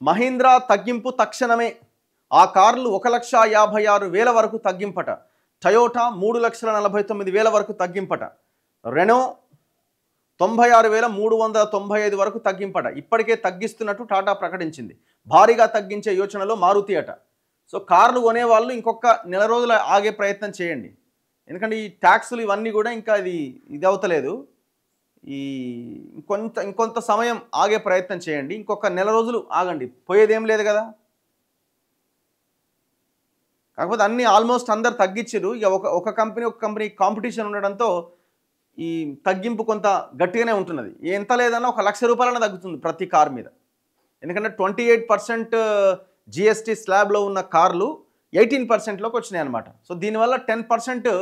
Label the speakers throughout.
Speaker 1: మహీంద్రా తగ్గింపు తక్షణమే. ఆ కార్లు 1,56,000 వరకు తగ్గింపట. టయోటా 3,49,000 వరకు తగ్గింపట. రెనో 96,395 వరకు తగ్గింపట. ఇప్పటికే తగ్గిస్తున్నట్టు టాటా ప్రకటించింది. భారీగా తగ్గించే యోచనలో మారుతి అట. సో కార్లు కొనేవాళ్ళు ఇంకొక నెల రోజులు ఆగే ప్రయత్నం చేయండి. ఎందుకంటే ఈ ట్యాక్సులు ఇవన్నీ కూడా ఇంకా ఇది అవుతలేదు. ఇంకొంత సమయం ఆగే ప్రయత్నం చేయండి. ఇంకొక నెల రోజులు ఆగండి, పోయేదేం లేదు కదా. కాకపోతే అన్నీ ఆల్మోస్ట్ అందరు తగ్గించారు. ఇక ఒక కంపెనీ కాంపిటీషన్ ఉండడంతో ఈ తగ్గింపు కొంత గట్టిగానే ఉంటున్నది. ఎంత లేదన్నా 1,00,000 రూపాయలనే తగ్గుతుంది ప్రతి కార్ మీద. ఎందుకంటే 28% జిఎస్టీ స్లాబ్లో ఉన్న కార్లు 18%లోకి వచ్చినాయి అన్నమాట. సో దీనివల్ల 10%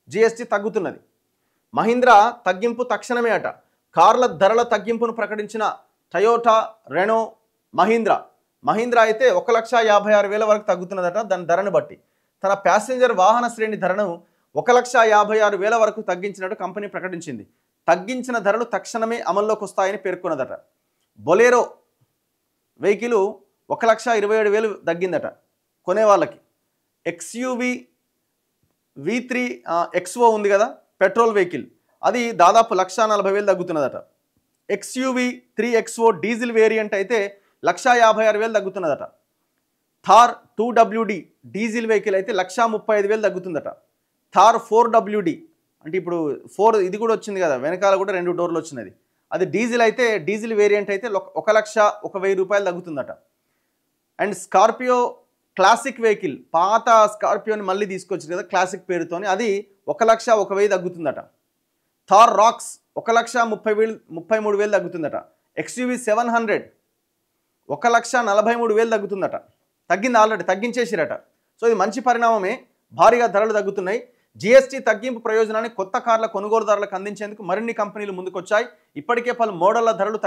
Speaker 1: జిఎస్టీ తగ్గుతున్నది. మహీంద్రా తగ్గింపు తక్షణమే అట. కార్ల ధరల తగ్గింపును ప్రకటించిన టయోటా, రెనో, మహీంద్రా అయితే 1,56,000 వరకు తగ్గుతున్నదట. దాని ధరను బట్టి తన ప్యాసింజర్ వాహన శ్రేణి ధరను 1,56,000 వరకు తగ్గించినట్టు కంపెనీ ప్రకటించింది. తగ్గించిన ధరలు తక్షణమే అమల్లోకి వస్తాయని పేర్కొన్నదట. బొలేరో వెహికల్ 1,27,000 తగ్గిందట కొనే వాళ్ళకి. ఎక్స్యూవీ V3 ఎక్స్ఓ ఉంది కదా, పెట్రోల్ వెహికల్, అది దాదాపు 1,40,000 తగ్గుతున్నదట. ఎక్స్యూవీ 3XO డీజిల్ వేరియంట్ అయితే 1,56,000 తగ్గుతున్నదట. థార్ 2WD డీజిల్ వెహికల్ అయితే 1,35,000 తగ్గుతుందట. థార్ 4WD అంటే ఇప్పుడు 4 ఇది కూడా వచ్చింది కదా, వెనకాల కూడా 2 డోర్లు వచ్చినది, అది డీజిల్ వేరియంట్ అయితే 1,01,000 రూపాయలు తగ్గుతుందట. అండ్ స్కార్పియో క్లాసిక్ వెహికల్, పాత స్కార్పియోని మళ్ళీ తీసుకొచ్చింది కదా క్లాసిక్ పేరుతోని, అది 1,01,000 తగ్గుతుందట. థార్ రాక్స్ 1,33,000 తగ్గుతుందట. ఎక్స్యూవీ 700 1,43,000 తగ్గుతుందట. తగ్గింది, ఆల్రెడీ తగ్గించేసిరట. సో ఇది మంచి పరిణామమే. భారీగా ధరలు తగ్గుతున్నాయి. జిఎస్టీ తగ్గింపు ప్రయోజనాన్ని కొత్త కార్ల కొనుగోలుదారులకు అందించేందుకు మరిన్ని కంపెనీలు ముందుకొచ్చాయి. ఇప్పటికే పలు మోడళ్ల ధరలు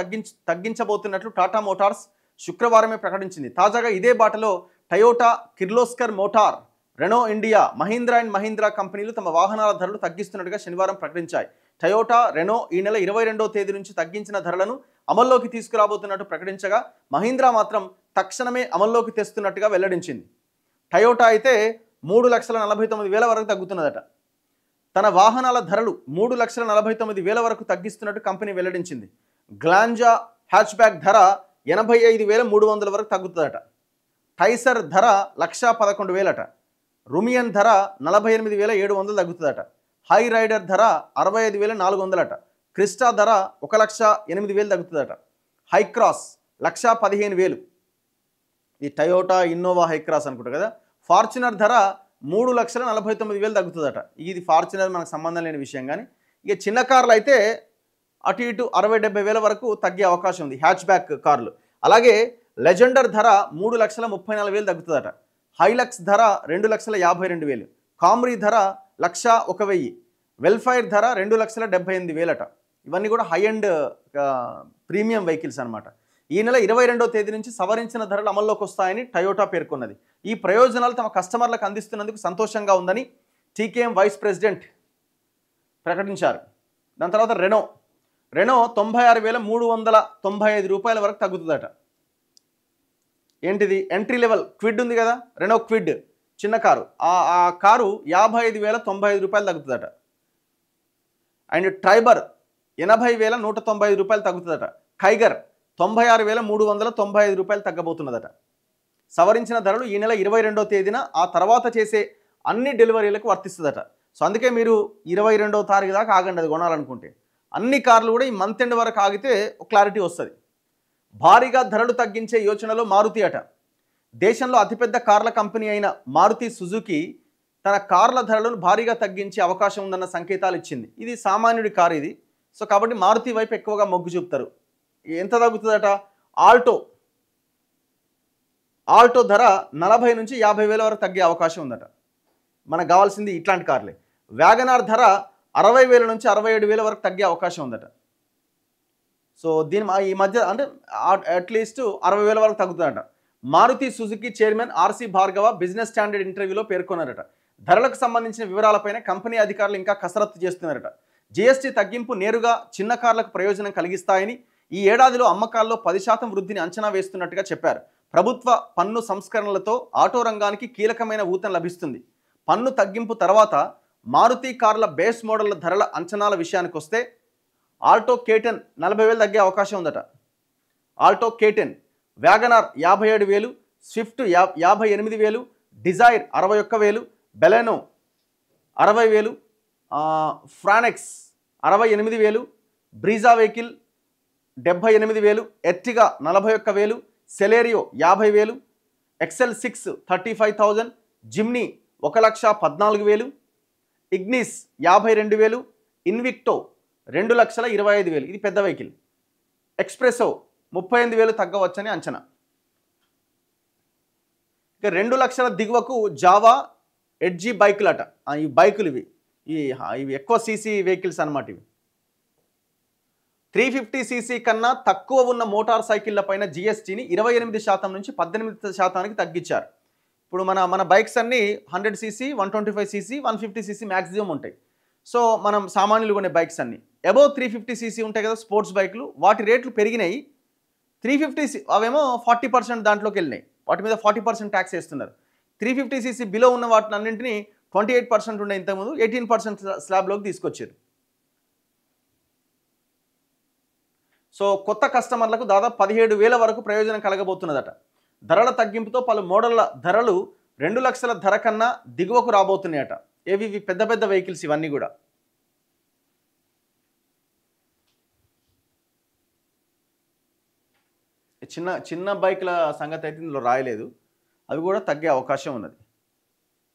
Speaker 1: తగ్గించబోతున్నట్లు టాటా మోటార్స్ శుక్రవారమే ప్రకటించింది. తాజాగా ఇదే బాటలో Toyota, Kirloskar Motor, Renault India, Mahindra కంపెనీలు తమ వాహనాల ధరలు తగ్గిస్తున్నట్టుగా శనివారం ప్రకటించాయి. టయోటా, రెనో ఈ నెల 22వ తేదీ నుంచి తగ్గించిన ధరలను అమల్లోకి తీసుకురాబోతున్నట్టు ప్రకటించగా, మహీంద్రా మాత్రం తక్షణమే అమల్లోకి తెస్తున్నట్టుగా వెల్లడించింది. టయోటా అయితే 3,49,000 వరకు తగ్గుతున్నదట. తన వాహనాల ధరలు 3,49,000 వరకు తగ్గిస్తున్నట్టు కంపెనీ వెల్లడించింది. గ్లాంజా హ్యాచ్బ్యాక్ ధర 85,300 వరకు తగ్గుతుందట. టైసర్ ధర 1,11,000 అట. రుమియన్ ధర 48,700 తగ్గుతుందట. హై రైడర్ ధర 65,400 అట. క్రిస్టా ధర 1,08,000 తగ్గుతుందట. హైక్రాస్ 1,15,000. ఈ టయోటా ఇన్నోవా హైక్రాస్ అనుకుంటా కదా. ఫార్చునర్ ధర 3,49,000 తగ్గుతుందట. ఇది ఫార్చునర్ మనకు సంబంధం లేని విషయం. కానీ ఇక చిన్న కార్లు అయితే అటు ఇటు 60,000-70,000 వరకు తగ్గే అవకాశం ఉంది, హ్యాచ్ బ్యాక్ కార్లు. అలాగే లెజెండర్ ధర 3,34,000 తగ్గుతుందట. హైలక్స్ ధర 2,52,000. కామ్రీ ధర 1,01,000. వెల్ఫైర్ ధర 2,78,000 అట. ఇవన్నీ కూడా హై అండ్ ప్రీమియం వెహికల్స్ అనమాట. ఈ నెల 22వ తేదీ నుంచి సవరించిన ధరలు అమల్లోకి వస్తాయని టయోటా పేర్కొన్నది. ఈ ప్రయోజనాలు తమ కస్టమర్లకు అందిస్తున్నందుకు సంతోషంగా ఉందని టీకేఎం వైస్ ప్రెసిడెంట్ ప్రకటించారు. దాని తర్వాత రెనో 96,395 రూపాయల వరకు తగ్గుతుందట. ఏంటిది? ఎంట్రీ లెవెల్ క్విడ్ ఉంది కదా, రెనో క్విడ్ చిన్న కారు, ఆ కారు 55,095 రూపాయలు తగ్గుతుందట. అండ్ ట్రైబర్ 80,195 రూపాయలు తగ్గుతుందట. ఖైగర్ 96,395 రూపాయలు తగ్గబోతున్నదట. సవరించిన ధరలు ఈ నెల 22వ తేదీన ఆ తర్వాత చేసే అన్ని డెలివరీలకు వర్తిస్తుందట. సో అందుకే మీరు 22వ తారీఖు దాకా ఆగండి అది కొనాలనుకుంటే. అన్ని కార్లు కూడా ఈ మంత్ ఎండ్ వరకు ఆగితే క్లారిటీ వస్తుంది. భారీగా ధరలు తగ్గించే యోచనలో మారుతి అట. దేశంలో అతిపెద్ద కార్ల కంపెనీ అయిన మారుతి సుజుకి తన కార్ల ధరలను భారీగా తగ్గించే అవకాశం ఉందన్న సంకేతాలు ఇచ్చింది. ఇది సామాన్యుడి కారు ఇది. సో కాబట్టి మారుతి వైపు ఎక్కువగా మొగ్గు చూపుతారు. ఎంత తగ్గుతుందట? ఆల్టో ధర 40,000-50,000 వరకు తగ్గే అవకాశం ఉందట. మనకు కావాల్సింది ఇట్లాంటి కార్లే. వ్యాగనార్ ధర 60,000-67,000 వరకు తగ్గే అవకాశం ఉందట. సో ఈ మధ్య అంటే అట్లీస్ట్ 60,000 వరకు తగ్గుతుందట. Maruti Suzuki chairman RC Bhargava Business Standard ఇంటర్వ్యూలో పేర్కొన్నారట. ధరలకు సంబంధించిన వివరాలపైన కంపెనీ అధికారులు ఇంకా కసరత్తు చేస్తున్నారట. జీఎస్టీ తగ్గింపు నేరుగా చిన్న కార్లకు ప్రయోజనం కలిగిస్తాయని, ఈ ఏడాదిలో అమ్మకాల్లో 10% వృద్ధిని అంచనా వేస్తున్నట్టుగా చెప్పారు. ప్రభుత్వ పన్ను సంస్కరణలతో ఆటో రంగానికి కీలకమైన ఊతం లభిస్తుంది. పన్ను తగ్గింపు తర్వాత మారుతి కార్ల బేస్ మోడళ్ల ధరల అంచనాల విషయానికి వస్తే ఆల్టో K10 40,000 తగ్గే అవకాశం ఉందట. Alto K10, WagonR 57,000, Swift 58,000, Dzire 61,000, Baleno 60,000, Fronx 68,000, Brezza vehicle 78,000, Ertiga 41,000, Celerio 50,000, XL6 35,000, Jimny 1,14,000, Ignis 52,000, Invicto 2,25,000. ఇది పెద్ద వెహికల్. ఎక్స్ప్రెసో 38,000 తగ్గవచ్చని అంచనా. ఇక 2 లక్షల దిగువకు జావా ఎడ్జీ బైకులు అట. ఈ బైకులు ఇవి ఎక్కువ సీసీ వెహికల్స్ అన్నమాట. ఇవి 350cc కన్నా తక్కువ ఉన్న మోటార్ సైకిళ్ల పైన జిఎస్టీని 28% నుంచి 18% తగ్గించారు. ఇప్పుడు మన బైక్స్ అన్నీ 100cc, 125cc, 150cc మ్యాక్సిమం ఉంటాయి. సో మనం సామాన్యులు కొనే బైక్స్ అన్నీ అబోవ్ 350cc ఉంటాయి కదా స్పోర్ట్స్ బైకులు, వాటి రేట్లు పెరిగినాయి. 350cc అవేమో 40% దాంట్లోకి వెళ్ళినాయి. వాటి మీద 40% ట్యాక్స్ వేస్తున్నారు. 350cc బిలో ఉన్న వాటిని అన్నింటినీ 28% ఉండే ఇంతకుముందు 18% స్లాబ్లోకి తీసుకొచ్చారు. సో కొత్త కస్టమర్లకు దాదాపు 17,000 వరకు ప్రయోజనం కలగబోతున్నదట. ధరల తగ్గింపుతో పలు మోడళ్ల ధరలు 2 లక్షల ధర కన్నా దిగువకు రాబోతున్నాయట. ఇవి పెద్ద పెద్ద వెహికల్స్ ఇవన్నీ కూడా. చిన్న బైకుల సంగతి అయితే ఇందులో రాయలేదు. అవి కూడా తగ్గే అవకాశం ఉన్నది.